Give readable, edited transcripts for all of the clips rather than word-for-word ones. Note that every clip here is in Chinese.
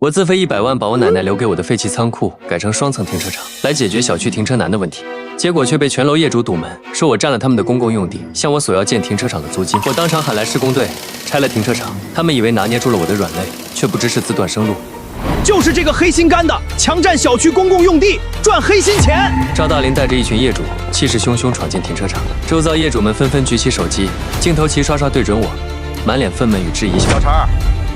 我自费100万把我奶奶留给我的废弃仓库改成双层停车场，来解决小区停车难的问题。结果却被全楼业主堵门，说我占了他们的公共用地，向我索要建停车场的租金。我当场喊来施工队，拆了停车场。他们以为拿捏住了我的软肋，却不知是自断生路。就是这个黑心干的，强占小区公共用地，赚黑心钱。赵大林带着一群业主，气势汹汹闯进停车场，周遭业主们纷纷举起手机，镜头齐刷刷对准我，满脸愤懑与质疑。小陈，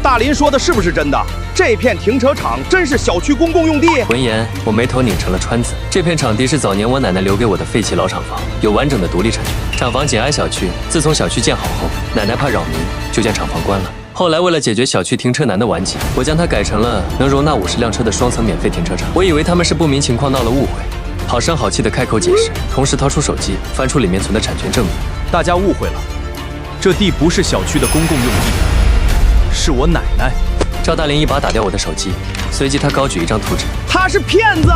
大林说的是不是真的？这片停车场真是小区公共用地？闻言，我眉头拧成了川字。这片场地是早年我奶奶留给我的废弃老厂房，有完整的独立产权。厂房紧挨小区，自从小区建好后，奶奶怕扰民，就将厂房关了。后来为了解决小区停车难的顽疾，我将它改成了能容纳50辆车的双层免费停车场。我以为他们是不明情况闹了误会，好声好气的开口解释，同时掏出手机翻出里面存的产权证明。大家误会了，这地不是小区的公共用地，是我奶奶。赵大林一把打掉我的手机，随即他高举一张图纸。他是骗子！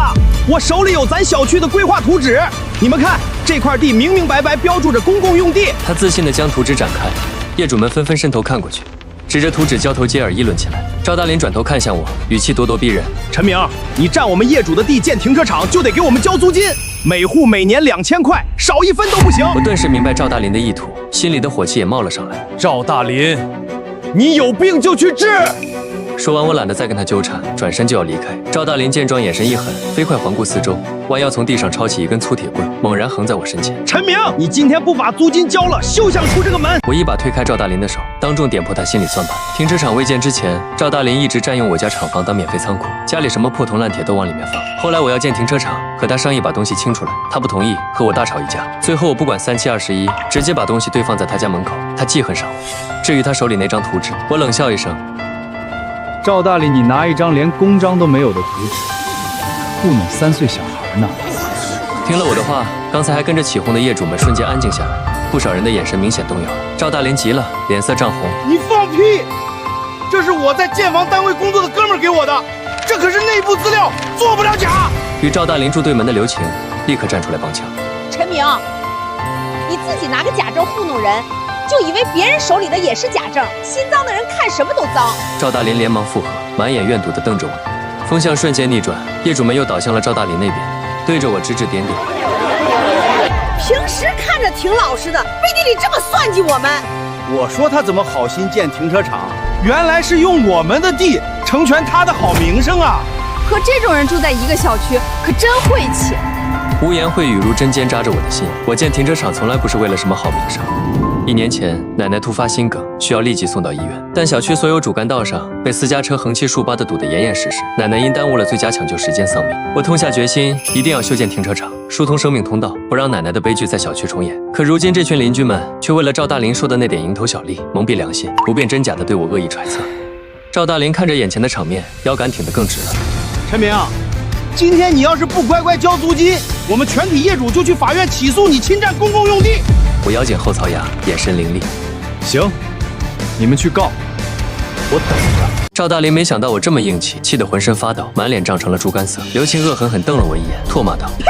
我手里有咱小区的规划图纸，你们看，这块地明明白白标注着公共用地。他自信地将图纸展开，业主们纷纷伸头看过去，指着图纸交头接耳议论起来。赵大林转头看向我，语气咄咄逼人：“陈明，你占我们业主的地建停车场，就得给我们交租金，每户每年2000块，少1分都不行。”我顿时明白赵大林的意图，心里的火气也冒了上来。赵大林，你有病就去治！说完，我懒得再跟他纠缠，转身就要离开。赵大林见状，眼神一狠，飞快环顾四周，弯腰从地上抄起一根粗铁棍，猛然横在我身前。陈明，你今天不把租金交了，休想出这个门！我一把推开赵大林的手，当众点破他心理算盘。停车场未建之前，赵大林一直占用我家厂房当免费仓库，家里什么破铜烂铁都往里面放。后来我要建停车场，和他商议把东西清出来，他不同意，和我大吵一架。最后我不管3721，直接把东西堆放在他家门口。他记恨上我。至于他手里那张图纸，我冷笑一声。赵大林，你拿一张连公章都没有的图纸糊弄3岁小孩呢？听了我的话，刚才还跟着起哄的业主们瞬间安静下来，不少人的眼神明显动摇。赵大林急了，脸色涨红。你放屁！这是我在建房单位工作的哥们儿给我的，这可是内部资料，做不了假。与赵大林住对门的刘晴立刻站出来帮腔。陈明，你自己拿个假证糊弄人，就以为别人手里的也是假证，心脏的人看什么都脏。赵大林连忙附和，满眼怨毒地瞪着我。风向瞬间逆转，业主们又倒向了赵大林那边，对着我指指点点。平时看着挺老实的，背地里这么算计我们。我说他怎么好心建停车场，原来是用我们的地成全他的好名声啊！和这种人住在一个小区，可真晦气。污言秽语如针尖扎着我的心。我建停车场从来不是为了什么好名声。1年前，奶奶突发心梗，需要立即送到医院，但小区所有主干道上被私家车横七竖八地堵得严严实实，奶奶因耽误了最佳抢救时间丧命。我痛下决心，一定要修建停车场，疏通生命通道，不让奶奶的悲剧在小区重演。可如今这群邻居们却为了赵大林说的那点蝇头小利，蒙蔽良心，不辨真假的对我恶意揣测。赵大林看着眼前的场面，腰杆挺得更直了。陈明，今天你要是不乖乖交租金，我们全体业主就去法院起诉你侵占公共用地。我咬紧后槽牙，眼神凌厉。行，你们去告，我等着。赵大林没想到我这么硬气，气得浑身发抖，满脸涨成了猪肝色。刘晴恶狠狠瞪了我一眼，唾骂道：“呸！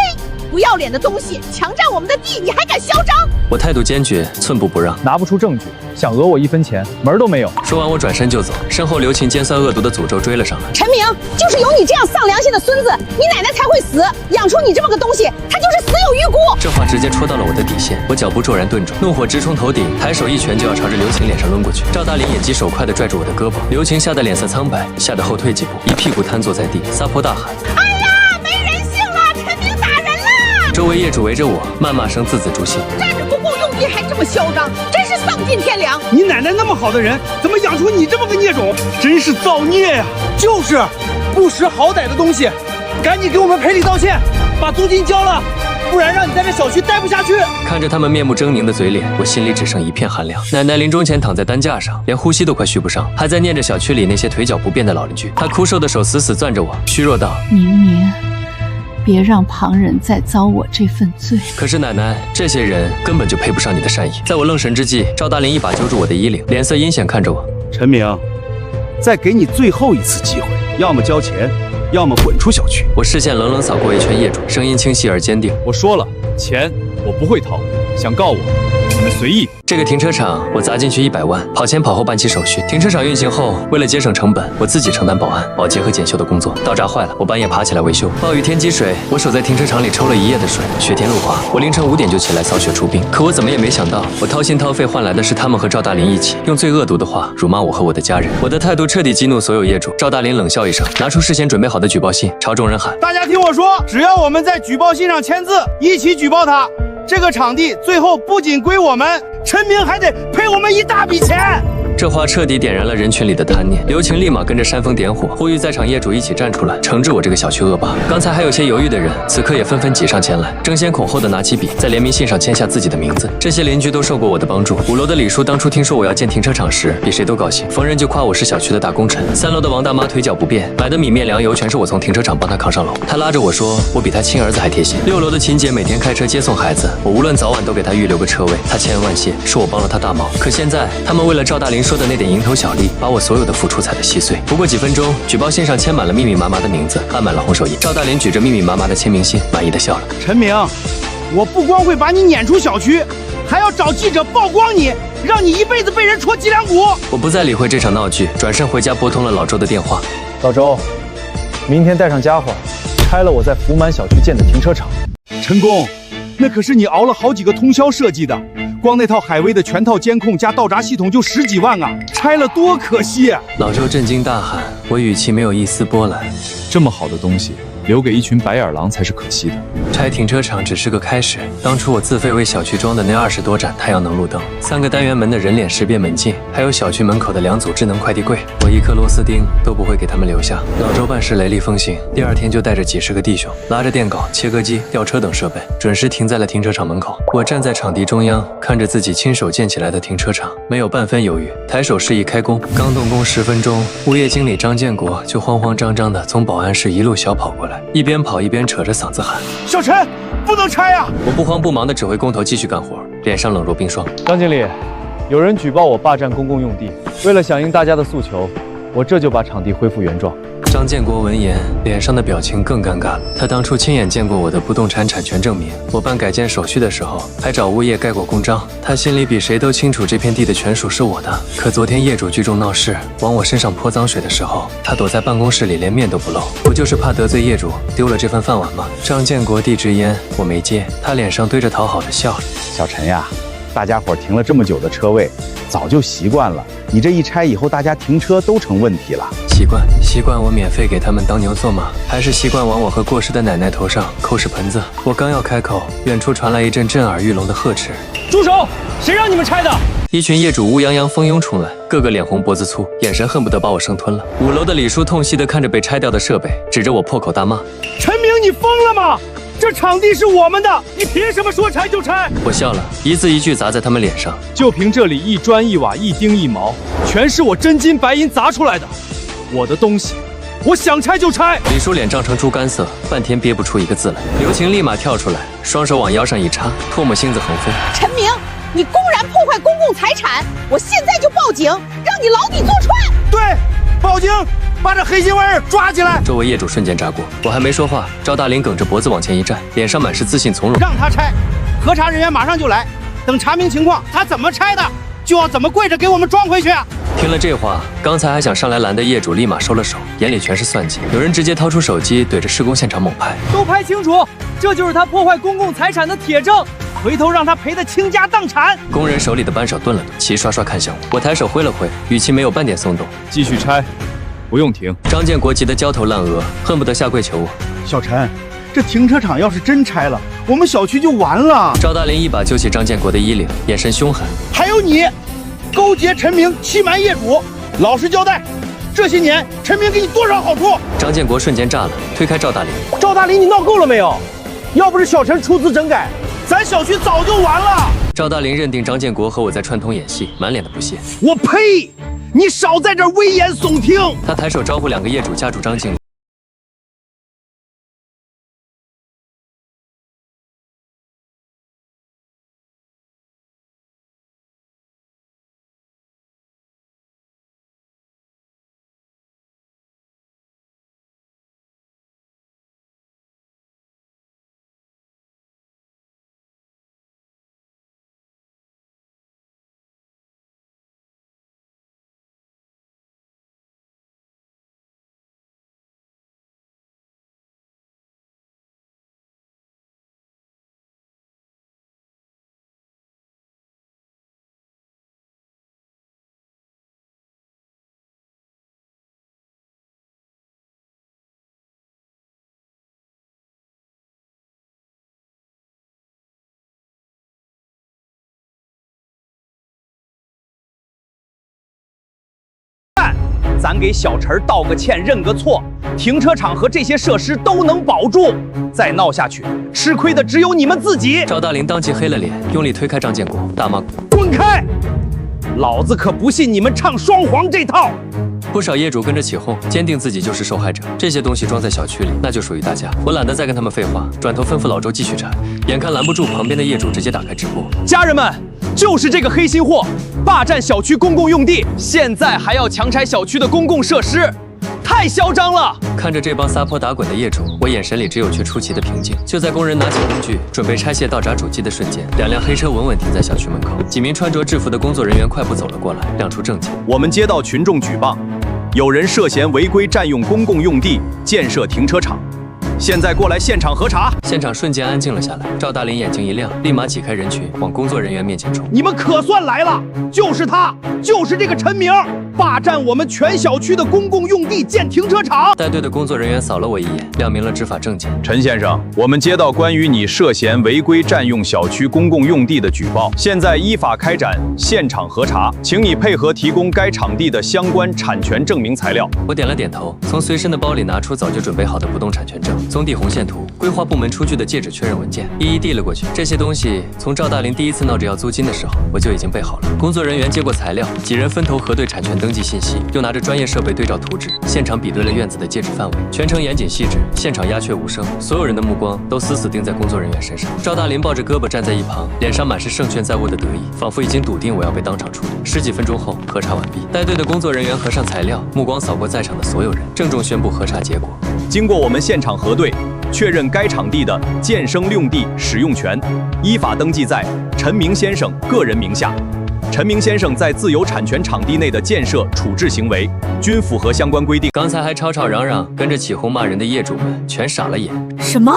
不要脸的东西，强占我们的地，你还敢嚣张！”我态度坚决，寸步不让。拿不出证据，想讹我1分钱，门儿都没有。说完，我转身就走，身后刘晴尖酸恶毒的诅咒追了上来。陈明，就是有你这样丧良心的孙子，你奶奶才会死。养出你这么个东西，他就是死有余辜。这话直接戳到了我的底线，我脚步骤然顿住，怒火直冲头顶，抬手一拳就要朝着刘晴脸上抡过去。赵大林眼疾手快地拽住我的胳膊，刘晴吓得脸色苍白，吓得后退几步，一屁股瘫坐在地，撒泼大喊：“哎呀，没人性了！陈明打人了！”周围业主围着我，谩骂声字字诛心。占着公共用地还这么嚣张，真是丧尽天良！你奶奶那么好的人，怎么养出你这么个孽种？真是造孽呀！就是不识好歹的东西，赶紧给我们赔礼道歉，把租金交了，不然让你在这小区待不下去。看着他们面目狰狞的嘴脸，我心里只剩一片寒凉。奶奶临终前躺在担架上，连呼吸都快续不上，还在念着小区里那些腿脚不便的老邻居。她枯瘦的手死死攥着我，虚弱道：“明明，别让旁人再遭我这份罪。”可是奶奶，这些人根本就配不上你的善意。在我愣神之际，赵大林一把揪住我的衣领，脸色阴险看着我：“陈明，再给你最后一次机会，要么交钱，要么滚出小区。”我视线冷冷扫过一圈业主，声音清晰而坚定：“我说了，钱我不会掏，想告我，你们们随意。这个停车场我砸进去100万，跑前跑后办起手续。停车场运行后，为了节省成本，我自己承担保安、保洁和检修的工作。道闸坏了，我半夜爬起来维修。暴雨天积水，我守在停车场里抽了1夜的水。雪天路滑，我凌晨5点就起来扫雪出冰。可我怎么也没想到，我掏心掏肺换来的是他们和赵大林一起用最恶毒的话辱骂我和我的家人。我的态度彻底激怒所有业主。赵大林冷笑一声，拿出事先准备好的举报信，朝众人喊：大家听我说，只要我们在举报信上签字，一起举报他，这个场地最后不仅归我们，陈明还得赔我们一大笔钱。这话彻底点燃了人群里的贪念，刘晴立马跟着煽风点火，呼吁在场业主一起站出来，惩治我这个小区恶霸。刚才还有些犹豫的人，此刻也纷纷挤上前来，争先恐后的拿起笔，在联名信上签下自己的名字。这些邻居都受过我的帮助。5楼的李叔当初听说我要建停车场时，比谁都高兴，逢人就夸我是小区的大功臣。3楼的王大妈腿脚不便，买的米面粮油全是我从停车场帮她扛上楼。她拉着我说，我比她亲儿子还贴心。6楼的秦姐每天开车接送孩子，我无论早晚都给她预留个车位，她千恩万谢，是我帮了她大忙。可现在，他们为了赵大林说的那点蝇头小利，把我所有的付出踩得稀碎。不过几分钟，举报信上签满了密密麻麻的名字，按满了红手印。赵大林举着密密麻麻的签名信，满意的笑了。陈明，我不光会把你撵出小区，还要找记者曝光你，让你一辈子被人戳脊梁骨。我不再理会这场闹剧，转身回家拨通了老周的电话。老周，明天带上家伙，拆了我在福满小区建的停车场。陈工，那可是你熬了好几个通宵设计的，光那套海威的全套监控加道闸系统就10几万啊，拆了多可惜啊！老周震惊大喊，我语气没有一丝波澜。这么好的东西，留给一群白眼狼才是可惜的。拆停车场只是个开始，当初我自费为小区装的那20多盏太阳能路灯，3个单元门的人脸识别门禁，还有小区门口的2组智能快递柜，我一颗螺丝钉都不会给他们留下。老周办事雷厉风行，第2天就带着几十个弟兄，拉着电镐、切割机、吊车等设备，准时停在了停车场门口。我站在场地中央，看着自己亲手建起来的停车场，没有半分犹豫，抬手示意开工。刚动工10分钟，物业经理张建国就慌慌张张地从保安室一路小跑过来，一边跑一边扯着嗓子喊：小陈，不能拆啊！我不慌不忙地指挥工头继续干活，脸上冷若冰霜。张经理，有人举报我霸占公共用地，为了响应大家的诉求，我这就把场地恢复原状。张建国闻言，脸上的表情更尴尬了。他当初亲眼见过我的不动产产权证明，我办改建手续的时候还找物业盖过公章。他心里比谁都清楚这片地的权属是我的。可昨天业主聚众闹事，往我身上泼脏水的时候，他躲在办公室里连面都不露，不就是怕得罪业主，丢了这份饭碗吗？张建国递支烟，我没接，他脸上堆着讨好的笑着。小陈呀，大家伙停了这么久的车位，早就习惯了。你这一拆以后，大家停车都成问题了。习惯我免费给他们当牛做马，还是习惯往我和过世的奶奶头上扣屎盆子？我刚要开口，远处传来一阵震耳欲聋的呵斥：住手！谁让你们拆的？一群业主乌泱泱蜂拥冲来，个个脸红脖子粗，眼神恨不得把我生吞了。5楼的李叔痛惜地看着被拆掉的设备，指着我破口大骂：陈明，你疯了吗？这场地是我们的，你凭什么说拆就拆？我笑了，一字一句砸在他们脸上。就凭这里一砖一瓦一钉一毛，全是我真金白银砸出来的，我的东西，我想拆就拆。李叔脸涨成猪肝色，半天憋不出一个字来。刘晴立马跳出来，双手往腰上一插，唾沫星子横飞。陈明，你公然破坏公共财产，我现在就报警，让你牢底坐穿。对，报警，把这黑心玩意儿抓起来！周围业主瞬间炸锅，我还没说话，赵大林梗着脖子往前一站，脸上满是自信从容。让他拆，核查人员马上就来，等查明情况，他怎么拆的，就要怎么跪着给我们装回去。听了这话，刚才还想上来拦的业主立马收了手，眼里全是算计。有人直接掏出手机对着施工现场猛拍，都拍清楚，这就是他破坏公共财产的铁证，回头让他赔得倾家荡产。工人手里的扳手顿了顿，齐刷刷看向我，我抬手挥了挥，语气没有半点松动：继续拆，不用停。张建国急得焦头烂额，恨不得下跪求我。小陈，这停车场要是真拆了，我们小区就完了。赵大林一把揪起张建国的衣领，眼神凶狠：还有你，勾结陈明欺瞒业主，老实交代，这些年陈明给你多少好处？张建国瞬间炸了，推开赵大林。赵大林，你闹够了没有？要不是小陈出资整改，咱小区早就完了。赵大林认定张建国和我在串通演戏，满脸的不屑。我呸！你少在这儿危言耸听。他抬手招呼2个业主夹住张经理。咱给小陈道个歉，认个错，停车场和这些设施都能保住。再闹下去，吃亏的只有你们自己。赵大林当即黑了脸，用力推开张建国，大骂：“滚开！老子可不信你们唱双簧这套！”不少业主跟着起哄，坚定自己就是受害者。这些东西装在小区里，那就属于大家。我懒得再跟他们废话，转头吩咐老周继续拆。眼看拦不住，旁边的业主直接打开直播。家人们，就是这个黑心货，霸占小区公共用地，现在还要强拆小区的公共设施，太嚣张了！看着这帮撒泼打滚的业主，我眼神里只有却出奇的平静。就在工人拿起工具准备拆卸道闸主机的瞬间，两辆黑车稳稳停在小区门口，几名穿着制服的工作人员快步走了过来，亮出证件。我们接到群众举报，有人涉嫌违规占用公共用地建设停车场，现在过来现场核查。现场瞬间安静了下来，赵大林眼睛一亮，立马挤开人群，往工作人员面前冲。你们可算来了，就是他，就是这个陈明，霸占我们全小区的公共用地建停车场。带队的工作人员扫了我一眼，亮明了执法证件。陈先生，我们接到关于你涉嫌违规占用小区公共用地的举报，现在依法开展现场核查，请你配合提供该场地的相关产权证明材料。我点了点头，从随身的包里拿出早就准备好的不动产权证、棕地红线图、规划部门出具的借址确认文件，一一递了过去。这些东西从赵大林第一次闹着要租金的时候，我就已经备好了。工作人员接过材料，几人分头核对产权登记信息，又拿着专业设备对照图纸，现场比对了院子的借址范围，全程严谨细致，现场鸦雀无声，所有人的目光都死死盯在工作人员身上。赵大林抱着胳膊站在一旁，脸上满是胜券在握的得意，仿佛已经笃定我要被当场处理。十几分钟后，核查完毕，带队的工作人员核上材料，目光扫过在场的所有人，郑重宣布核查结果。经过我们现场核对，确认该场地的建生用地使用权依法登记在陈明先生个人名下。陈明先生在自有产权场地内的建设处置行为均符合相关规定。刚才还吵吵嚷嚷、跟着起哄骂人的业主们全傻了眼。什么？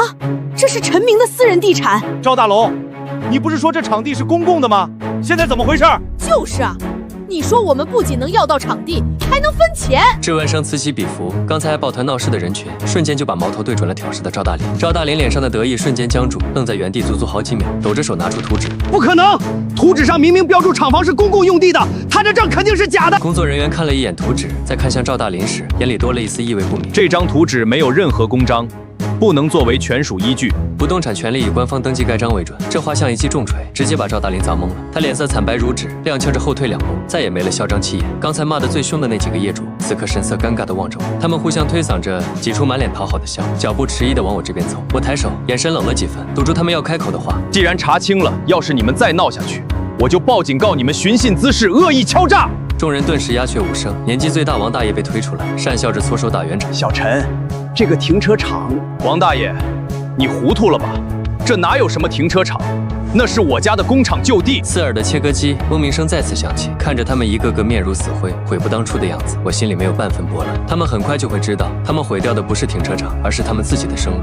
这是陈明的私人地产？赵大龙，你不是说这场地是公共的吗？现在怎么回事？就是啊，你说我们不仅能要到场地，还能分钱。质问声此起彼伏，刚才还抱团闹事的人群瞬间就把矛头对准了挑事的赵大林。赵大林脸上的得意瞬间僵住，愣在原地足足好几秒，抖着手拿出图纸。不可能，图纸上明明标注厂房是公共用地的，他这证肯定是假的。工作人员看了一眼图纸，再看向赵大林时，眼里多了一丝意味不明。这张图纸没有任何公章，不能作为权属依据。不动产权利以官方登记盖章为准。这话像一记重锤，直接把赵大林砸懵了。他脸色惨白如纸，踉跄着后退2步，再也没了嚣张气焰。刚才骂得最凶的那几个业主，此刻神色尴尬地望着我，他们互相推搡着，挤出满脸讨好的笑，脚步迟疑地往我这边走。我抬手，眼神冷了几分，堵住他们要开口的话。既然查清了，要是你们再闹下去，我就报警告你们寻衅滋事、恶意敲诈。众人顿时鸦雀无声。年纪最大王大爷被推出来，讪笑着搓手打圆场。小陈，这个停车场，王大爷，你糊涂了吧？这哪有什么停车场？那是我家的工厂就地。刺耳的切割机嗡鸣声再次响起，看着他们一个个面如死灰、悔不当初的样子，我心里没有半分波澜。他们很快就会知道，他们毁掉的不是停车场，而是他们自己的生路。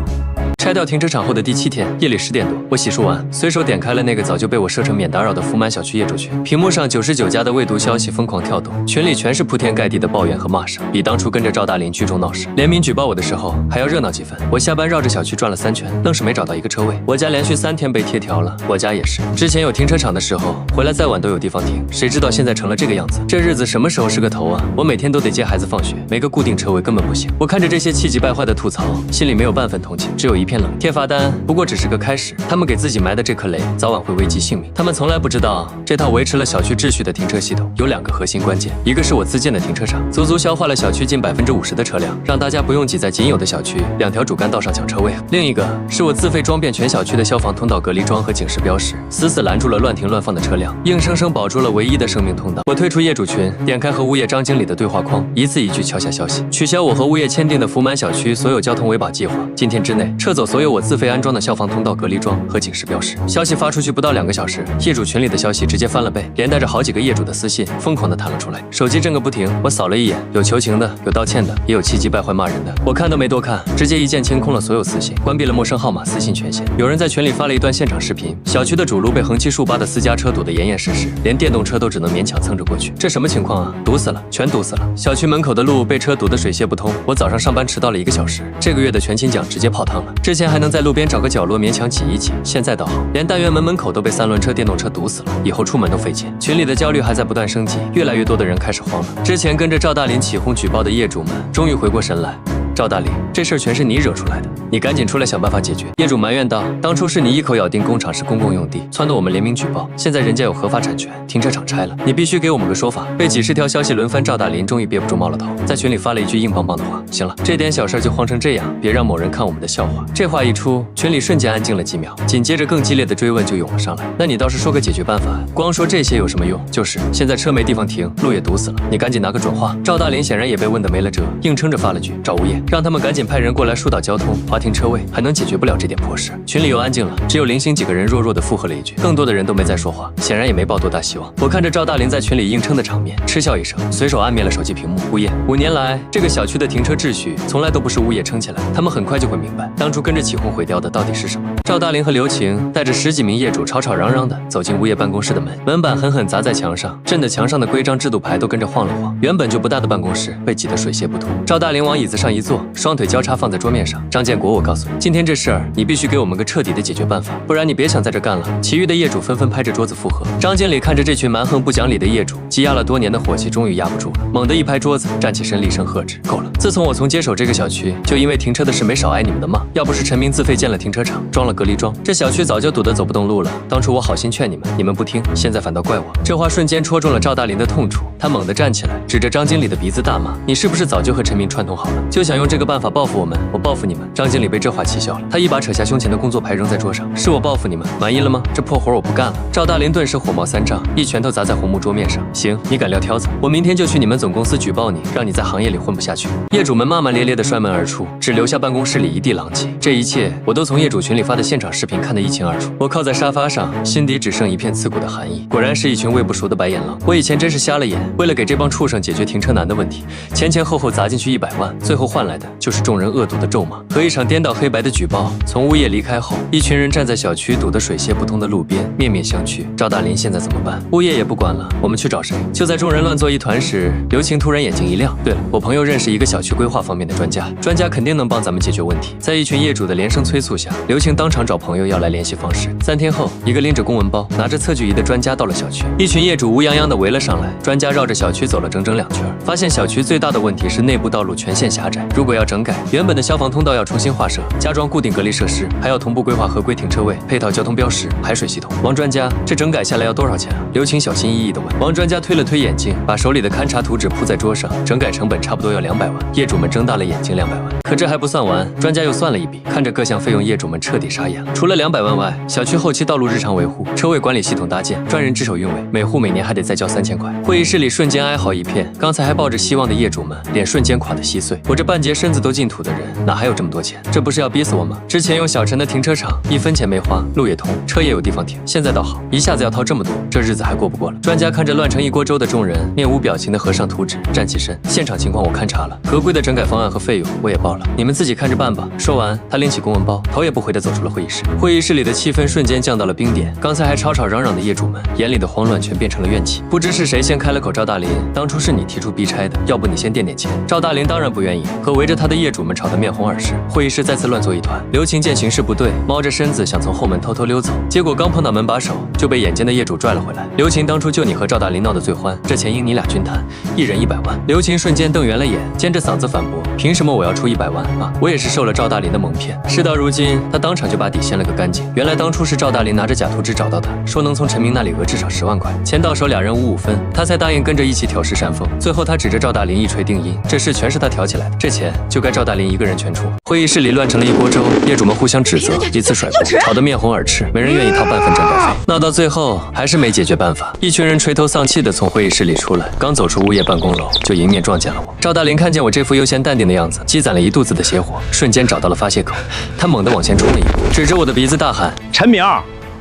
拆掉停车场后的第7天，夜里10点多，我洗漱完，随手点开了那个早就被我设成免打扰的福满小区业主群，屏幕上99家的未读消息疯狂跳动，群里全是铺天盖地的抱怨和骂声，比当初跟着赵大林聚众闹事、联名举报我的时候还要热闹几分。我下班绕着小区转了3圈，愣是没找到一个车位。我家连续3天被贴条了，我家也是。之前有停车场的时候，回来再晚都有地方停，谁知道现在成了这个样子？这日子什么时候是个头啊？我每天都得接孩子放学，没个固定车位根本不行。我看着这些气急败坏的吐槽，心里没有半分同情，只有一片冷。贴罚单不过只是个开始，他们给自己埋的这颗雷，早晚会危及性命。他们从来不知道，这套维持了小区秩序的停车系统有2个核心关键，一个是我自建的停车场，足足消化了小区近50%的车辆，让大家不用挤在仅有的小区2条主干道上抢车位。另一个是我自费装遍全小区的消防通道隔离桩和警示标识，死死拦住了乱停乱放的车辆，硬生生保住了唯一的生命通道。我退出业主群，点开和物业张经理的对话框，一字一句敲下消息，取消我和物业签订的福满小区所有交通维保计划，今天之内撤走所有我自费安装的消防通道隔离桩和警示标识。消息发出去不到2个小时，业主群里的消息直接翻了倍，连带着好几个业主的私信疯狂地弹了出来，手机震个不停。我扫了一眼，有求情的，有道歉的，也有气急败坏骂人的。我看都没多看，直接一键清空了所有私信，关闭了陌生号码私信权限。有人在群里发了一段现场视频，小区的主路被横七竖八的私家车堵得严严实实，连电动车都只能勉强蹭着过去。这什么情况啊？堵死了，全堵死了！小区门口的路被车堵得水泄不通，我早上上班迟到了1个小时，这个月的全勤奖直接泡汤了。之前还能在路边找个角落勉强挤一挤，现在倒好，连单元门口都被3轮车、电动车堵死了，以后出门都费劲。群里的焦虑还在不断升级，越来越多的人开始慌了。之前跟着赵大林起哄举报的业主们终于回过神来。赵大林，这事儿全是你惹出来的，你赶紧出来想办法解决。业主埋怨道：“当初是你一口咬定工厂是公共用地，撺掇我们联名举报，现在人家有合法产权，停车场拆了，你必须给我们个说法。”被几十条消息轮番，赵大林终于憋不住冒了头，在群里发了一句硬邦邦的话：“行了，这点小事就慌成这样，别让某人看我们的笑话。”这话一出，群里瞬间安静了几秒，紧接着更激烈的追问就涌了上来。那你倒是说个解决办法，光说这些有什么用？就是现在车没地方停，路也堵死了，你赶紧拿个准话。赵大林显然也被问得没了辙，硬撑着发了句：“找物业，让他们赶紧派人过来疏导交通，划停车位，还能解决不了这点破事。”群里又安静了，只有零星几个人弱弱的附和了一句，更多的人都没再说话，显然也没抱多大希望。我看着赵大林在群里硬撑的场面，嗤笑一声，随手按灭了手机屏幕。物业，5年来，这个小区的停车秩序从来都不是物业撑起来，他们很快就会明白，当初跟着起哄毁掉的到底是什么。赵大林和刘晴带着10几名业主吵吵嚷嚷的走进物业办公室的门，门板狠狠砸在墙上，震得墙上的规章制度牌都跟着晃了晃。原本就不大的办公室被挤得水泄不通。赵大林往椅子上一坐，双腿交叉放在桌面上。张建国，我告诉你，今天这事儿你必须给我们个彻底的解决办法，不然你别想在这干了。其余的业主纷纷拍着桌子附和。张经理看着这群蛮横不讲理的业主，积压了多年的火气终于压不住了，猛地一拍桌子，站起身厉声喝止：“够了！自从我从接手这个小区，就因为停车的事没少挨你们的骂。要不是陈明自费建了停车场，装了隔离桩，这小区早就堵得走不动路了。当初我好心劝你们，你们不听，现在反倒怪我。”这话瞬间戳中了赵大林的痛处，他猛地站起来，指着张经理的鼻子大骂：“你是不是早就和陈明串通好了，就想用这个办法报复我们？我报复你们！”张经理被这话气笑了，他一把扯下胸前的工作牌扔在桌上：“是我报复你们，满意了吗？这破活我不干了！”赵大林顿时火冒三丈，一拳头砸在红木桌面上：“行，你敢撂挑子，我明天就去你们总公司举报你，让你在行业里混不下去！”业主们骂骂咧咧地摔门而出，只留下办公室里一地狼藉。这一切我都从业主群里发的现场视频看得一清二楚。我靠在沙发上，心底只剩一片刺骨的寒意。果然是一群喂不熟的白眼狼。我以前真是瞎了眼，为了给这帮畜生解决停车难的问题，前后后砸进去100万，最后换来的就是众人恶毒的咒骂和一场颠倒黑白的举报。从物业离开后，一群人站在小区堵得水泄不通的路边，面面相觑。赵大林现在怎么办？物业也不管了，我们去找谁？就在众人乱作一团时，刘晴突然眼睛一亮：“对了，我朋友认识一个小区规划方面的专家，专家肯定能帮咱们解决问题。”在一群业主的连声催促下，刘晴当场找朋友要来联系方式。3天后，一个拎着公文包、拿着测距仪的专家到了小区，一群业主乌泱泱的围了上来。专家绕着小区走了整整2圈，发现小区最大的问题是内部道路全线狭窄，如果要整改，原本的消防通道要重新划设，加装固定隔离设施，还要同步规划合规停车位、配套交通标识、排水系统。王专家，这整改下来要多少钱啊？刘晴小心翼翼地问。王专家推了推眼镜，把手里的勘察图纸铺在桌上，整改成本差不多要200万。业主们睁大了眼睛，200万。可这还不算完，专家又算了一笔，看着各项费用，业主们彻底傻眼了。除了200万外，小区后期道路日常维护、车位管理系统搭建、专人值守运维，每户每年还得再交3000块。会议室里瞬间哀嚎一片，刚才还抱着希望的业主们脸瞬间垮得稀碎。我这半截身子都进土的人，哪还有这么多钱？这不是要逼死我吗？之前用小陈的停车场，1分钱没花，路也通，车也有地方停，现在倒好，一下子要掏这么多，这日子还过不过了。专家看着乱成一锅粥的众人，面无表情地合上图纸，站起身：“现场情况我勘察了，合规的整改方案和费用我也报了，你们自己看着办吧。”说完，他拎起公文包，头也不回地走出了会议室。会议室里的气氛瞬间降到了冰点，刚才还吵吵嚷嚷的业主们眼里的慌乱全变成了怨气。不知是谁先开了口：“赵大林，当初是你提出逼拆的，要不你先垫点钱。”赵大林当然不愿意，和围着他的业主们吵得面红耳赤。会议室再次乱作一团。刘晴见形势不对，猫着身子想从后门偷偷溜走，结果刚碰到门把手，就被眼尖的业主拽了回来。刘晴，当初就你和赵大林闹得最欢，这钱应你俩均摊，1人100万。刘晴瞬间瞪圆了眼，尖着嗓子反驳：“凭什么我要出100万啊？我也是受了赵大林的蒙骗。”事到如今，他当场就把底掀了个干净。原来当初是赵大林拿着假图纸找到他，说能从陈明那里讹至少10万块，钱到手2人5分，他才答应跟着一起挑事煽风。最后他指着赵大林一锤定音，这事全是他挑起来的，这钱就该赵大林一个人全出。会议室里乱成了一锅粥，业主们互相指责，彼此甩锅，吵得面红耳赤，没人愿意掏半份整改费。闹到最后还是没解决办法，一群人垂头丧气地从会议室里出来，刚走出物业办公楼，就迎面撞见了我。赵大林看见我这副悠闲淡定的样子，积攒了一肚子的邪火，瞬间找到了发泄口。他猛地往前冲了一步，指着我的鼻子大喊：“陈明，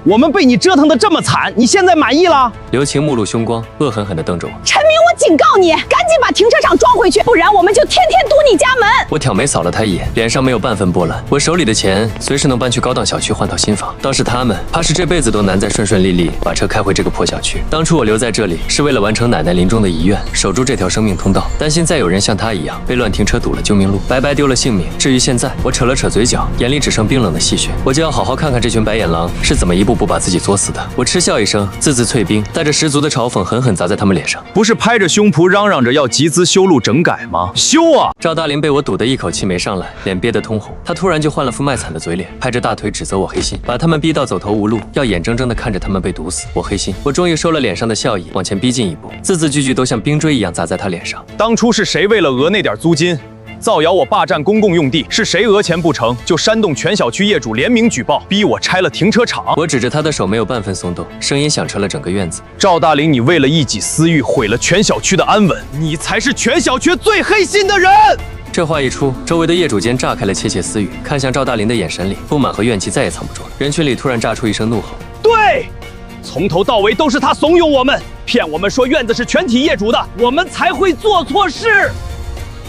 我们被你折腾得这么惨，你现在满意了？刘晴目露凶光，恶狠狠地瞪着我。陈明，我警告你，赶紧把停车场装回去，不然我们就天天堵你家门。我挑眉扫了他一眼，脸上没有半分波澜。我手里的钱随时能搬去高档小区换套新房，倒是他们，怕是这辈子都难再顺顺利利把车开回这个破小区。当初我留在这里是为了完成奶奶临终的遗愿，守住这条生命通道，担心再有人像他一样被乱停车堵了救命路，白白丢了性命。至于现在，我扯了扯嘴角，眼里只剩冰冷的戏谑。我就要好好看看这群白眼狼是怎么一步步把自己作死的。我嗤笑一声，字字淬冰，带着十足的嘲讽，狠狠砸在他们脸上。不是拍着胸脯嚷嚷着要集资修路整改吗？修啊！赵大林被我堵得一口气没上来，脸憋得通红。他突然就换了副卖惨的嘴脸，拍着大腿指责我黑心，把他们逼到走投无路，要眼睁睁地看着他们被堵死。我黑心，我终于收了脸上的笑意，往前逼近一步，字字句句都像冰锥一样砸在他脸上。当初是谁为了讹那点租金，造谣我霸占公共用地？是谁讹钱不成就煽动全小区业主联名举报，逼我拆了停车场？我指着他的手没有半分松动，声音响彻了整个院子。赵大林，你为了一己私欲毁了全小区的安稳，你才是全小区最黑心的人！这话一出，周围的业主间炸开了窃窃私语，看向赵大林的眼神里，不满和怨气再也藏不住了。人群里突然炸出一声怒吼：对，从头到尾都是他怂恿我们，骗我们说院子是全体业主的，我们才会做错事。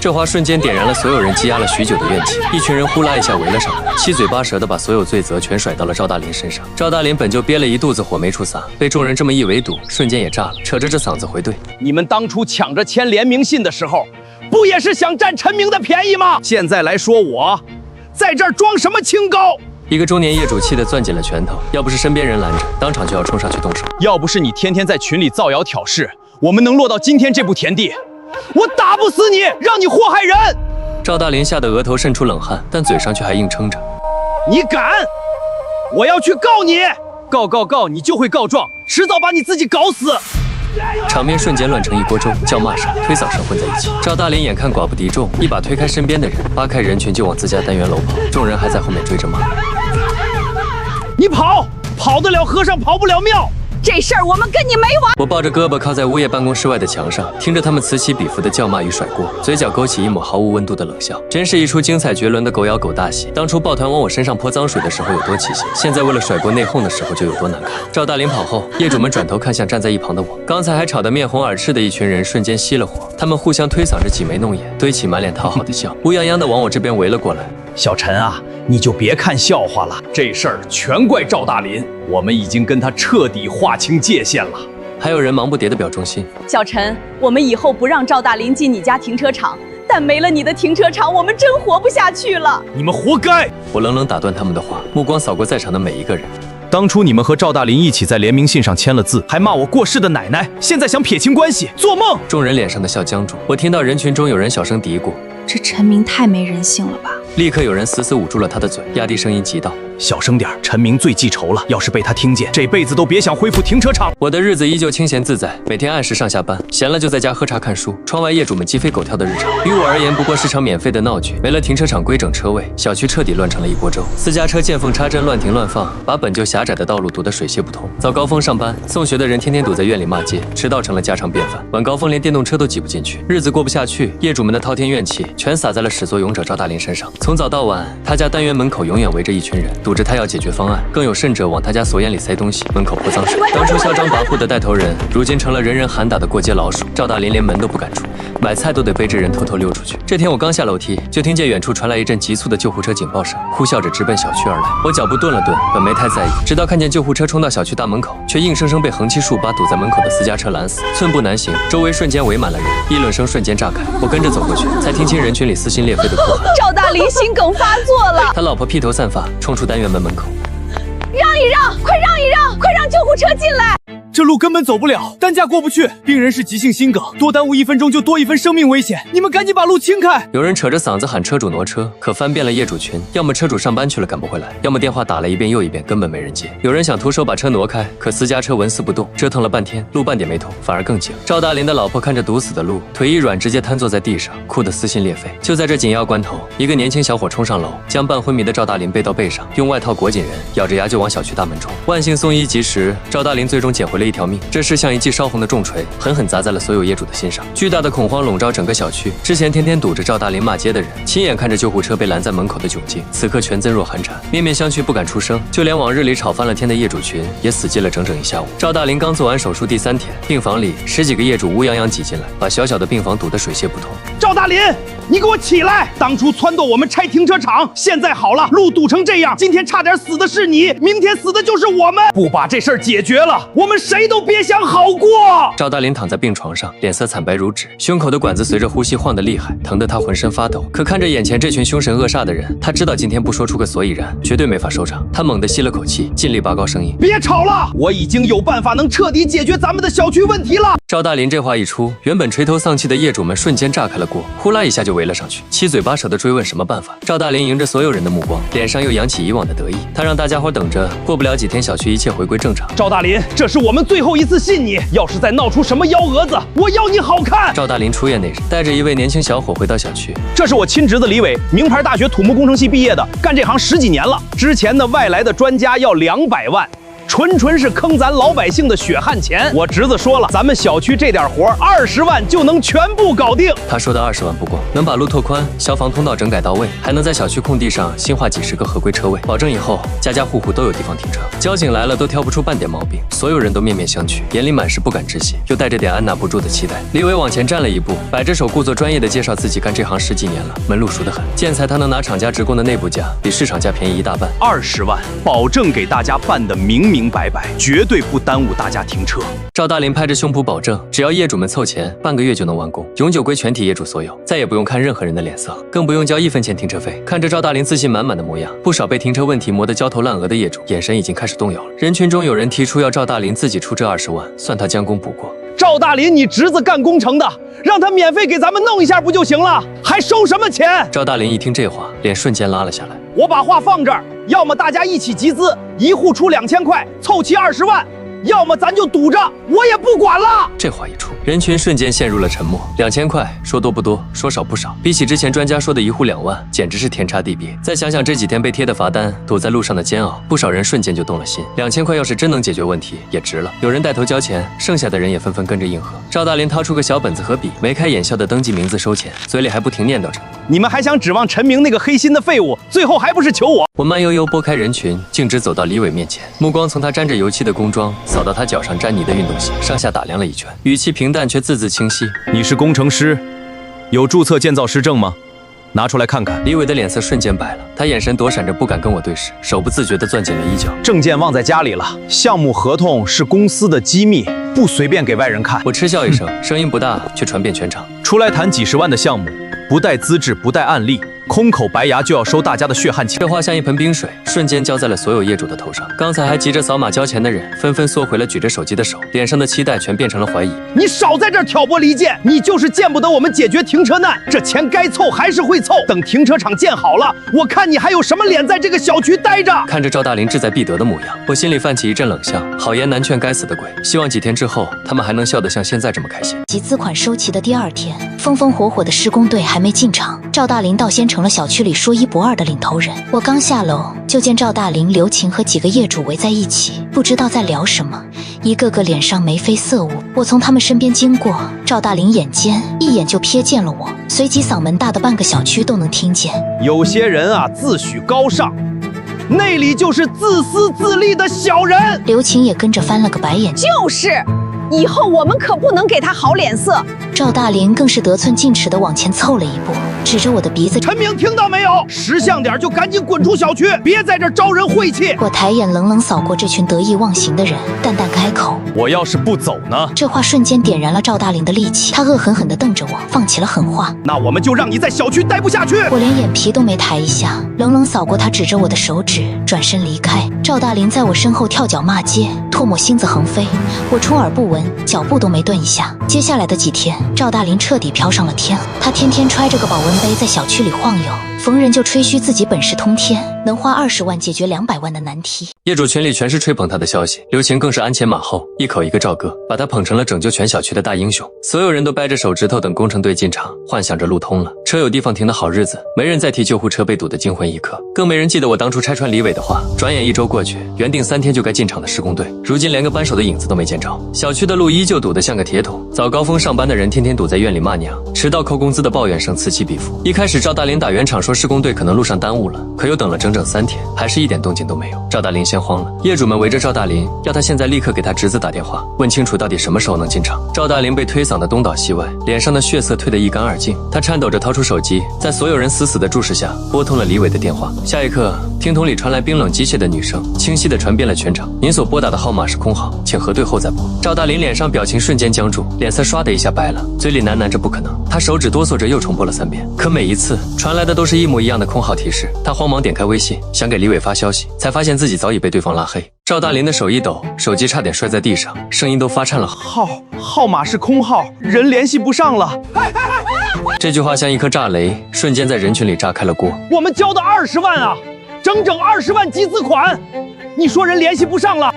这话瞬间点燃了所有人积压了许久的怨气，一群人呼啦一下围了上来，七嘴八舌的把所有罪责全甩到了赵大林身上。赵大林本就憋了一肚子火没处撒，被众人这么一围堵，瞬间也炸了，扯着这嗓子回怼：你们当初抢着签联名信的时候，不也是想占陈明的便宜吗？现在来说我在这儿装什么清高？一个中年业主气得攥紧了拳头，要不是身边人拦着，当场就要冲上去动手。要不是你天天在群里造谣挑事，我们能落到今天这步田地？我打不死你，让你祸害人！赵大林吓得额头渗出冷汗，但嘴上却还硬撑着。你敢？我要去告你！告你就会告状，迟早把你自己搞死！场面瞬间乱成一锅粥，叫骂声、推搡声混在一起。赵大林眼看寡不敌众，一把推开身边的人，扒开人群就往自家单元楼跑，众人还在后面追着骂。你跑得了和尚跑不了庙。这事儿我们跟你没完！我抱着胳膊靠在物业办公室外的墙上，听着他们此起彼伏的叫骂与甩锅，嘴角勾起一抹毫无温度的冷笑。真是一出精彩绝伦的狗咬狗大戏。当初抱团往我身上泼脏水的时候有多气息，现在为了甩锅内讧的时候就有多难看。赵大林跑后，业主们转头看向站在一旁的我，刚才还吵得面红耳赤的一群人瞬间熄了火，他们互相推搡着挤眉弄眼，堆起满脸讨好的笑，乌泱泱的往我这边围了过来。小陈啊，你就别看笑话了，这事儿全怪赵大林，我们已经跟他彻底划清界限了。还有人忙不迭的表忠心。小陈，我们以后不让赵大林进你家停车场，但没了你的停车场，我们真活不下去了。你们活该！我冷冷打断他们的话，目光扫过在场的每一个人。当初你们和赵大林一起在联名信上签了字，还骂我过世的奶奶，现在想撇清关系，做梦！众人脸上的笑僵住，我听到人群中有人小声嘀咕：这陈明太没人性了吧！立刻有人死死捂住了他的嘴，压低声音急道：小声点，陈明最记仇了，要是被他听见，这辈子都别想恢复停车场。我的日子依旧清闲自在，每天按时上下班，闲了就在家喝茶看书。窗外业主们鸡飞狗跳的日常，于我而言不过是场免费的闹剧。没了停车场规整车位，小区彻底乱成了一锅粥。私家车见缝插针，乱停乱放，把本就狭窄的道路堵得水泄不通。早高峰上班送学的人天天堵在院里骂街，迟到成了家常便饭。晚高峰连电动车都挤不进去，日子过不下去，业主们的滔天怨气全撒在了始作俑者赵大林身上。从早到晚，他家单元门口永远围着一群人，堵着他要解决方案。更有甚者往他家锁眼里塞东西，门口泼脏水。当初嚣张跋扈的带头人，如今成了人人喊打的过街老鼠。赵大林连门都不敢出，买菜都得背着人偷偷溜出去。这天我刚下楼梯，就听见远处传来一阵急促的救护车警报声，呼啸着直奔小区而来。我脚步顿了顿，本没太在意，直到看见救护车冲到小区大门口，却硬生生被横七竖八堵在门口的私家车拦死，寸步难行。周围瞬间围满了人，议论声瞬间炸开。我跟着走过去，才听清人群里撕心裂肺的哭喊：赵大林心梗发作了！他老婆披头散发，冲出单元门口。让一让，快让一让，快让救护车进来！这路根本走不了，担架过不去，病人是急性心梗，多耽误1分钟就多1分生命危险，你们赶紧把路清开！有人扯着嗓子喊车主挪车，可翻遍了业主群，要么车主上班去了赶不回来，要么电话打了一遍又一遍，根本没人接。有人想徒手把车挪开，可私家车纹丝不动，折腾了半天，路半点没通，反而更急了。赵大林的老婆看着堵死的路，腿一软，直接瘫坐在地上，哭得撕心裂肺。就在这紧要关头，一个年轻小伙冲上楼，将半昏迷的赵大林背到背上，用外套裹紧人，咬着牙就往小区大门冲。万幸送医及时，赵大林最终捡回了一条命。这事像一记烧红的重锤，狠狠砸在了所有业主的心上。巨大的恐慌笼罩整个小区。之前天天堵着赵大林骂街的人，亲眼看着救护车被拦在门口的窘境，此刻全噤若寒蝉，面面相觑，不敢出声。就连往日里吵翻了天的业主群，也死寂了整整一下午。赵大林刚做完手术第3天，病房里10几个业主乌泱泱挤进来，把小小的病房堵得水泄不通。赵大林，你给我起来！当初撺掇我们拆停车场，现在好了，路堵成这样，今天差点死的是你，明天死的就是我们。不把这事儿解决了，我们谁都别想好过。赵大林躺在病床上，脸色惨白如纸，胸口的管子随着呼吸晃得厉害，疼得他浑身发抖。可看着眼前这群凶神恶煞的人，他知道今天不说出个所以然，绝对没法收场。他猛地吸了口气，尽力拔高声音：“别吵了，我已经有办法能彻底解决咱们的小区问题了。”赵大林这话一出，原本垂头丧气的业主们瞬间炸开了锅，呼啦一下就围了上去，七嘴八舌的追问什么办法。赵大林迎着所有人的目光，脸上又扬起以往的得意。他让大家伙等着，过不了几天，小区一切回归正常。赵大林，这是我们最后一次信你，要是再闹出什么幺蛾子，我要你好看。赵大林出院那日，带着一位年轻小伙回到小区。这是我亲侄子李伟，名牌大学土木工程系毕业的，干这行10几年了。之前的外来的专家要200万。纯是坑咱老百姓的血汗钱。我侄子说了，咱们小区这点活20万就能全部搞定。他说的20万不光能把路拓宽，消防通道整改到位，还能在小区空地上新划几10个合规车位，保证以后家家户户都有地方停车。交警来了都挑不出半点毛病，所有人都面面相觑，眼里满是不敢置信，又带着点按捺不住的期待。李伟往前站了一步，摆着手，故作专业的介绍自己干这行10几年了，门路熟得很。建材他能拿厂家职工的内部价，比市场价便宜1大半。20万，保证给大家办得明白白，绝对不耽误大家停车。赵大林拍着胸脯保证，只要业主们凑钱，半个月就能完工，永久归全体业主所有，再也不用看任何人的脸色，更不用交1分钱停车费。看着赵大林自信满满的模样，不少被停车问题磨得焦头烂额的业主，眼神已经开始动摇了。人群中有人提出要赵大林自己出这20万，算他将功补过。赵大林，你侄子干工程的，让他免费给咱们弄一下不就行了？还收什么钱？赵大林一听这话，脸瞬间拉了下来。我把话放这儿，要么大家一起集资，一户出2000块，凑齐20万。要么咱就赌着，我也不管了。这话一出，人群瞬间陷入了沉默。2000块，说多不多，说少不少，比起之前专家说的1户2万，简直是天差地别。再想想这几天被贴的罚单，堵在路上的煎熬，不少人瞬间就动了心。2000块要是真能解决问题，也值了。有人带头交钱，剩下的人也纷纷跟着应和。赵大林掏出个小本子和笔，眉开眼笑的登记名字收钱，嘴里还不停念叨着：“你们还想指望陈明那个黑心的废物，最后还不是求我？”我慢悠悠拨开人群，径直走到李伟面前，目光从他沾着油漆的工装扫到他脚上沾泥的运动鞋，上下打量了一圈，语气平淡却字字清晰：“你是工程师，有注册建造师证吗？拿出来看看。”李伟的脸色瞬间白了，他眼神躲闪着，不敢跟我对视，手不自觉地攥紧了衣角。证件忘在家里了，项目合同是公司的机密，不随便给外人看。我嗤笑一声，声音不大，却传遍全场。出来谈几10万的项目，不带资质，不带案例，空口白牙就要收大家的血汗钱。这话像一盆冰水，瞬间浇在了所有业主的头上。刚才还急着扫码交钱的人，纷纷缩回了举着手机的手，脸上的期待全变成了怀疑。你少在这儿挑拨离间，你就是见不得我们解决停车难。这钱该凑还是会凑，等停车场建好了，我看你还有什么脸在这个小区待着。看着赵大林志在必得的模样，我心里泛起一阵冷笑。好言难劝该死的鬼，希望几天之后他们还能笑得像现在这么开心。集资款收齐的第2天，风风火火的施工队还没进场，赵大林倒先成了小区里说1不2的领头人。我刚下楼，就见赵大林、刘琴和几个业主围在一起，不知道在聊什么，一个个脸上眉飞色舞。我从他们身边经过，赵大林眼尖，一眼就瞥见了我，随即嗓门大的半个小区都能听见。有些人啊，自诩高尚，内里就是自私自利的小人。刘琴也跟着翻了个白眼。就是，以后我们可不能给他好脸色。赵大林更是得寸进尺地往前凑了一步，指着我的鼻子：“陈明，听到没有？识相点就赶紧滚出小区，别在这招人晦气。”我抬眼冷冷扫过这群得意忘形的人，淡淡开口：“我要是不走呢？”这话瞬间点燃了赵大林的戾气，他恶狠狠地瞪着我，放起了狠话：“那我们就让你在小区待不下去！”我连眼皮都没抬一下，冷冷扫过他指着我的手指，转身离开。赵大林在我身后跳脚骂街，唾沫星子横飞，我充耳不闻，脚步都没顿一下。接下来的几天，赵大林彻底飘上了天，他天天揣着个保温杯在小区里晃悠，逢人就吹嘘自己本事通天，能花20万解决200万的难题。业主群里全是吹捧他的消息，刘晴更是鞍前马后，一口一个赵哥，把他捧成了拯救全小区的大英雄。所有人都掰着手指头等工程队进场，幻想着路通了，车有地方停的好日子，没人再提救护车被堵得惊魂一刻，更没人记得我当初拆穿李伟的话。转眼1周过去，原定3天就该进场的施工队，如今连个扳手的影子都没见着。小区的路依旧堵得像个铁桶，早高峰上班的人天天堵在院里骂娘，迟到扣工资的抱怨声此起彼伏。一开始赵大林打圆场说施工队可能路上耽误了，可又等了整整3天，还是一点动静都没有。赵大林先慌了，业主们围着赵大林，要他现在立刻给他侄子打电话，问清楚到底什么时候能进场。赵大林被推搡得东倒西歪，脸上的血色退得一干二净，他颤抖着掏出手机，在所有人死死的注视下拨通了李伟的电话。下一刻，听筒里传来冰冷机械的女声，清晰地传遍了全场：您所拨打的号码是空号，请核对后再拨。赵大林脸上表情瞬间僵住，脸色唰的一下白了，嘴里喃喃着不可能。他手指哆嗦着又重拨了3遍，可每一次传来的都是一模一样的空号提示。他慌忙点开微信，想给李伟发消息，才发现自己早已被对方拉黑。赵大林的手一抖，手机差点摔在地上，声音都发颤了。号码是空号，人联系不上了。这句话像一颗炸雷，瞬间在人群里炸开了锅。我们交的20万啊，整整20万集资款，你说人联系不上了？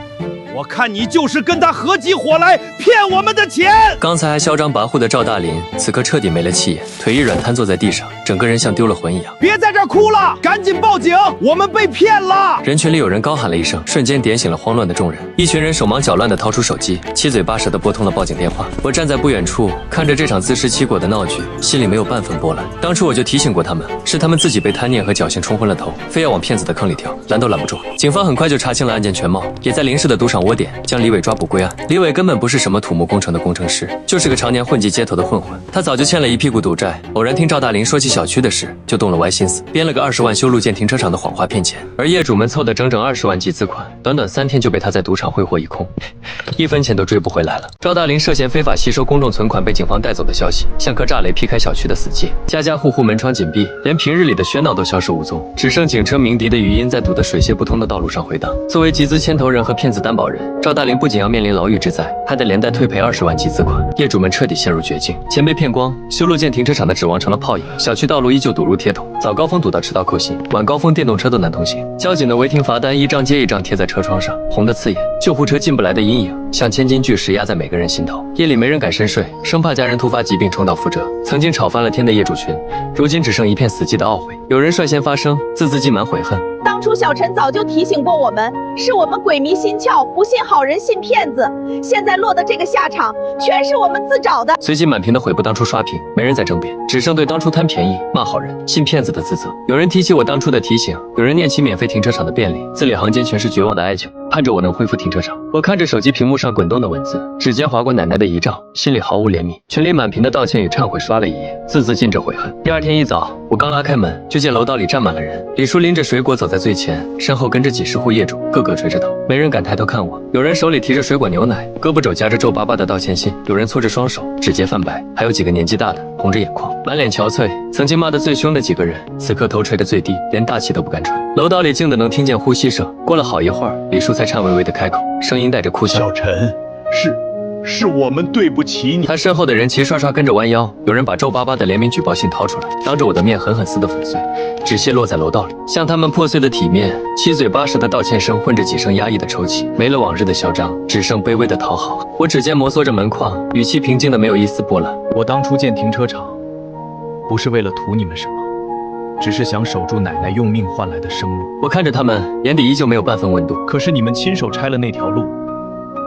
我看你就是跟他合起伙来骗我们的钱。刚才还嚣张跋扈的赵大林，此刻彻底没了气焰，腿一软瘫坐在地上，整个人像丢了魂一样。别在这儿哭了，赶紧报警，我们被骗了！人群里有人高喊了一声，瞬间点醒了慌乱的众人。一群人手忙脚乱地掏出手机，七嘴八舌地拨通了报警电话。我站在不远处，看着这场自食其果的闹剧，心里没有半分波澜。当初我就提醒过他们，是他们自己被贪念和侥幸冲昏了头，非要往骗子的坑里跳，拦都拦不住。警方很快就查清了案件全貌，也在临时的赌场窝点将李伟抓捕归案。李伟根本不是什么土木工程的工程师，就是个常年混迹街头的混混。他早就欠了一屁股赌债，偶然听赵大林说起小区的事，就动了歪心思，编了个20万修路建停车场的谎话骗钱。而业主们凑的整整20万集资款，短短3天就被他在赌场挥霍一空，1分钱都追不回来了。赵大林涉嫌非法吸收公众存款被警方带走的消息，像颗炸雷劈开小区的死结，家家户户门窗紧闭，连平日里的喧闹都消失无踪，只剩警车鸣笛的语音在堵得水泄不通的道路上回荡。作为集资牵头人和骗子担保人，赵大林不仅要面临牢狱之灾，还得连带退赔20万集资款。业主们彻底陷入绝境，钱被骗光，修路建停车场的指望成了泡影，小区道路依旧堵如铁桶，早高峰堵到迟到扣薪，晚高峰电动车都难通行。交警的违停罚单一张接一张贴在车窗上，红得刺眼，救护车进不来的阴影像千斤巨石压在每个人心头。夜里没人敢深睡，生怕家人突发疾病重蹈覆辙。曾经吵翻了天的业主群，如今只剩一片死寂的懊悔。有人率先发声，字字浸满悔恨。当初小陈早就提醒过我们，是我们鬼迷心窍，不信好人信骗子，现在落得这个下场，全是我们自找的。随即满屏的悔不当初刷屏，没人再争辩，只剩对当初贪便宜、骂好人、信骗子的自责。有人提起我当初的提醒，有人念起免费停车场的便利，字里行间全是绝望的哀求，盼着我能恢复停车场。我看着手机屏幕上滚动的文字，指尖划过奶奶的遗照，心里毫无怜悯。群里满屏的道歉与忏悔刷了一页，字字浸着悔恨。第2天一早，我刚拉开门，就见楼道里站满了人。李叔拎着水果走在最前，身后跟着几十户业主，个个垂着头，没人敢抬头看我。有人手里提着水果牛奶，胳膊肘夹着皱巴巴的道歉信，有人搓着双手，指节泛白，还有几个年纪大的红着眼眶，满脸憔悴。曾经骂得最凶的几个人，此刻头垂得最低，连大气都不敢喘。楼道里静得能听见呼吸声。过了好一会儿，李叔才颤巍巍地开口，声音带着哭腔：“小陈，是我们对不起你。”他身后的人齐刷刷跟着弯腰，有人把皱巴巴的联名举报信掏出来，当着我的面狠狠撕得粉碎，纸屑落在楼道里。像他们破碎的体面，七嘴八舌的道歉声混着几声压抑的抽泣，没了往日的嚣张，只剩卑微的讨好。我指尖摩挲着门框，语气平静的没有一丝波澜。我当初建停车场，不是为了图你们什么，只是想守住奶奶用命换来的生路。我看着他们，眼底依旧没有半分温度。可是你们亲手拆了那条路，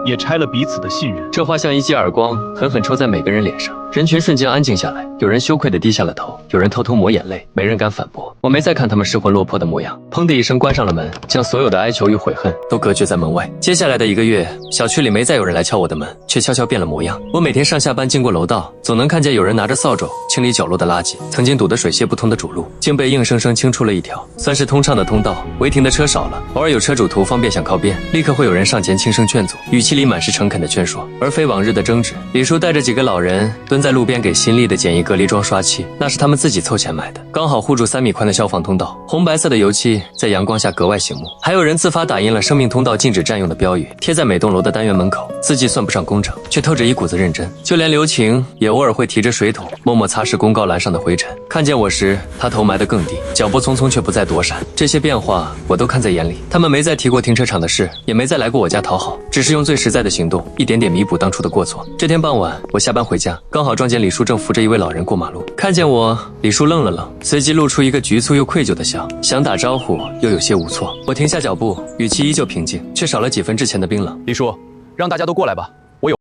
也拆了彼此的信任。这话像一记耳光，狠狠抽在每个人脸上。人群瞬间安静下来，有人羞愧地低下了头，有人偷偷抹眼泪，没人敢反驳。我没再看他们失魂落魄的模样，砰的一声关上了门，将所有的哀求与悔恨都隔绝在门外。接下来的1个月，小区里没再有人来敲我的门，却悄悄变了模样。我每天上下班经过楼道，总能看见有人拿着扫帚清理角落的垃圾。曾经堵得水泄不通的主路，竟被硬生生清出了一条算是通畅的通道。违停的车少了，偶尔有车主图方便想靠边，立刻会有人上前轻声劝阻，语气里满是诚恳的劝说，而非往日的争执。李叔带着几个老人蹲在路边给新立的简易隔离装刷漆，那是他们自己凑钱买的，刚好护住3米宽的消防通道，红白色的油漆在阳光下格外醒目。还有人自发打印了生命通道禁止占用的标语，贴在每栋楼的单元门口，字迹算不上工整，却透着一股子认真。就连刘晴也偶尔会提着水桶默默擦拭公告栏上的灰尘。看见我时，他头埋得更低，脚步匆匆却不再躲闪。这些变化我都看在眼里。他们没再提过停车场的事，也没再来过我家讨好，只是用最实在的行动一点点弥补当初的过错。这天傍晚，我下班回家，刚好撞见李叔正扶着一位老人过马路。看见我，李叔愣了愣，随即露出一个局促又愧疚的笑，想打招呼又有些无措。我停下脚步，语气依旧平静，却少了几分之前的冰冷。李叔，让大家都过来吧，我有。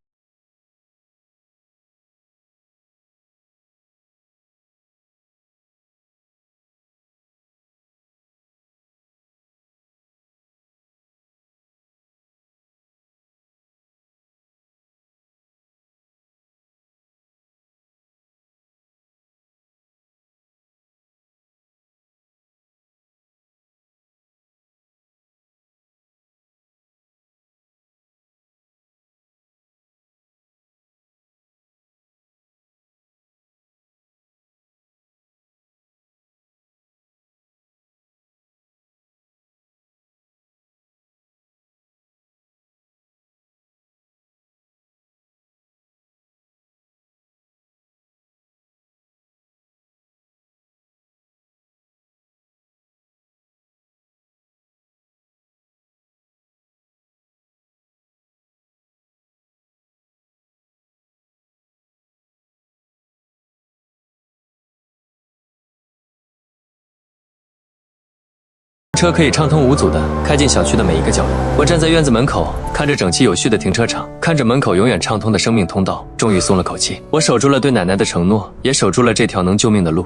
车可以畅通无阻地开进小区的每一个角落。我站在院子门口，看着整齐有序的停车场，看着门口永远畅通的生命通道，终于松了口气。我守住了对奶奶的承诺，也守住了这条能救命的路。